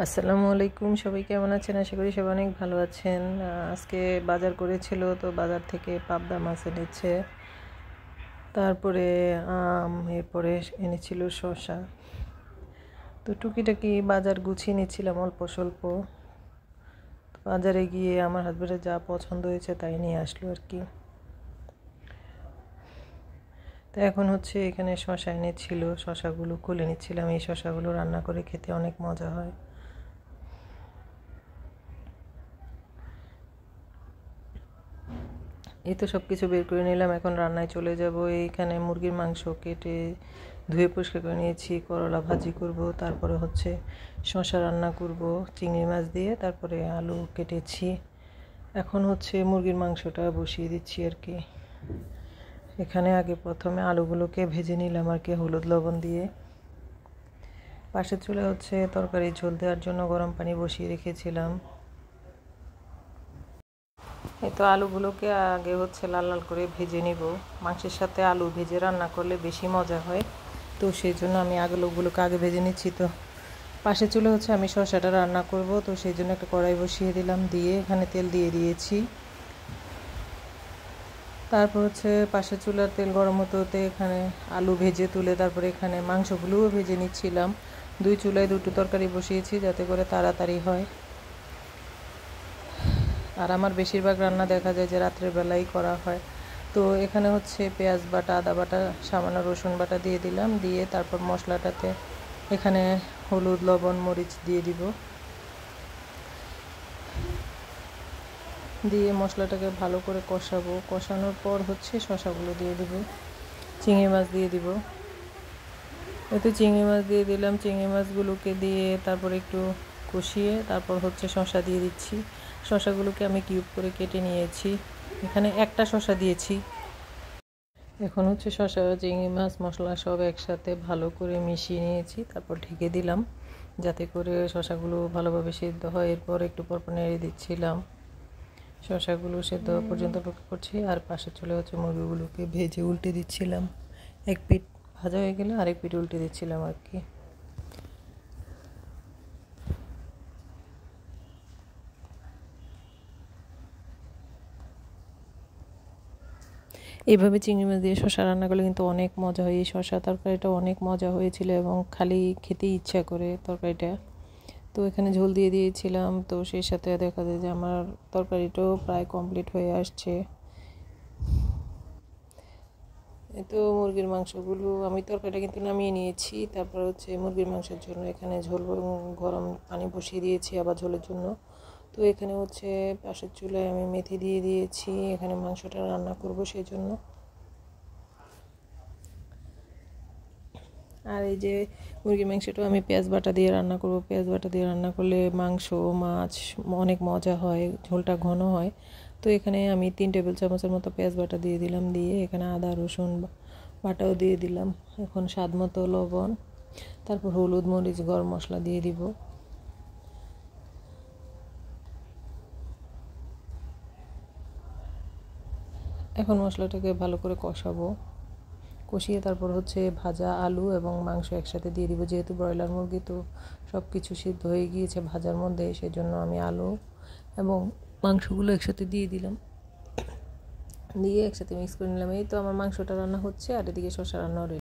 আসসালামু আলাইকুম, সবাই কেমন আছেন? আশা করি সবাই অনেক ভালো আছেন। আজকে বাজার করেছিল, তো বাজার থেকে পাবদা মাছ এনেছে, তারপরে এরপরে এনেছিল শসা। তো টুকিটাকি বাজার গুছিয়ে নিচ্ছিলাম অল্প স্বল্প। বাজারে গিয়ে আমার হাজবেন্ডের যা পছন্দ হয়েছে তাই নিয়ে আসলো আর কি। তো এখন হচ্ছে এখানে শসা এনেছিল, শসাগুলো খুলে নিচ্ছিলাম। এই শসাগুলো রান্না করে খেতে অনেক মজা হয়। এই তো সব কিছু বের করে নিলাম, এখন রান্নায় চলে যাব। এইখানে মুরগির মাংস কেটে ধুয়ে পরিষ্কার করে নিয়েছি, করলা ভাজি করব, তারপরে হচ্ছে শসা রান্না করব চিংড়ি মাছ দিয়ে, তারপরে আলু কেটেছি। এখন হচ্ছে মুরগির মাংসটা বসিয়ে দিচ্ছি আর কি। এখানে আগে প্রথমে আলুগুলোকে ভেজে নিলাম আর কি, হলুদ লবণ দিয়ে। পাশের চুলা হচ্ছে তরকারি ঝোল দেওয়ার জন্য গরম পানি বসিয়ে রেখেছিলাম। এই তো আলুগুলোকে আগে হচ্ছে লাল লাল করে ভেজে নিব। মাংসের সাথে আলু ভেজে রান্না করলে বেশি মজা হয়, তো সেই জন্য আমি আলুগুলোকে আগে ভেজে নিচ্ছি। তো পাশে চুলে হচ্ছে আমি শসাটা রান্না করব, তো সেই জন্য একটা কড়াই বসিয়ে দিলাম, দিয়ে এখানে তেল দিয়ে দিয়েছি। তারপর হচ্ছে পাশের চুলার তেল গরম হতে হতে এখানে আলু ভেজে তুলে তারপরে এখানে মাংসগুলোও ভেজে নিচ্ছিলাম। দুই চুলায় দুটো তরকারি বসিয়েছি যাতে করে তাড়াতাড়ি হয়। আর আমার বেশিরভাগ রান্না দেখা যায় যে রাত্রের বেলাই করা হয়। তো এখানে হচ্ছে পেঁয়াজ বাটা, আদা বাটা, সামান্য রসুন বাটা দিয়ে দিলাম, দিয়ে তারপর মশলাটাতে এখানে হলুদ লবণ মরিচ দিয়ে দিব, দিয়ে মশলাটাকে ভালো করে কষাবো। কষানোর পর হচ্ছে শসাগুলো দিয়ে দিব, চিংড়ি মাছ দিয়ে দিব। এতে চিংড়ি মাছ দিয়ে দিলাম, চিংড়ি মাছগুলোকে দিয়ে তারপর একটু কষিয়ে তারপর হচ্ছে শসা দিয়ে দিচ্ছি। শসাগুলোকে আমি কিউব করে কেটে নিয়েছি, এখানে একটা শসা দিয়েছি। এখন হচ্ছে শসা চিংড়ি মাছ মশলা সব একসাথে ভালো করে মিশিয়ে নিয়েছি, তারপর ঢেকে দিলাম যাতে করে শসাগুলো ভালোভাবে সিদ্ধ হয়। এরপর একটু পরপর নেড়ে দিচ্ছিলাম, শসাগুলো সিদ্ধ হওয়া পর্যন্ত অপেক্ষা করছি। আর পাশে চলে হচ্ছে মুরগিগুলোকে ভেজে উল্টে দিচ্ছিলাম, এক পিঠ ভাজা হয়ে গেলে আরেক পিঠ উল্টে দিচ্ছিলাম আর কি। এইভাবে চিংড়ি মাছ দিয়ে শসা রান্না করলে কিন্তু অনেক মজা হয়। এই শসা তরকারিটা অনেক মজা হয়েছিল এবং খালি খেতেই ইচ্ছা করে তরকারিটা। তো এখানে ঝোল দিয়ে দিয়েছিলাম, তো সেই সাথে দেখা যায় যে আমার তরকারিটাও প্রায় কমপ্লিট হয়ে আসছে। তো মুরগির মাংসগুলো আমি তরকারিটা কিন্তু নামিয়ে নিয়েছি। তারপর হচ্ছে মুরগির মাংসের জন্য এখানে ঝোল গরম পানি বসিয়ে দিয়েছি আবার ঝোলের জন্য। তো এখানে হচ্ছে পাশের চুলায় আমি মেথি দিয়ে দিয়েছি, এখানে মাংসটা রান্না করব সেই জন্য। আর এই যে মুরগির মাংসটাও আমি পেঁয়াজ বাটা দিয়ে রান্না করব। পেঁয়াজ বাটা দিয়ে রান্না করলে মাংস মাছ অনেক মজা হয়, ঝোলটা ঘন হয়। তো এখানে আমি 3 টেবিল চামচের মতো পেঁয়াজ বাটা দিয়ে দিলাম, দিয়ে এখানে আদা রসুন বাটাও দিয়ে দিলাম। এখন স্বাদ মতো লবণ, তারপর হলুদ মরিচ গরম মশলা দিয়ে দিব। এখন মশলাটাকে ভালো করে কষাবো, কষিয়ে তারপর হচ্ছে ভাজা আলু এবং মাংস একসাথে দিয়ে দিব। যেহেতু ব্রয়লার মুরগি, তো সব কিছু সিদ্ধ হয়ে গিয়েছে ভাজার মধ্যে, সেই জন্য আমি আলু এবং মাংসগুলো একসাথে দিয়ে দিলাম, দিয়ে একসাথে মিক্স করে নিলাম। এই তো আমার মাংসটা রান্না হচ্ছে আর এদিকে শসা রান্নাও রেডি।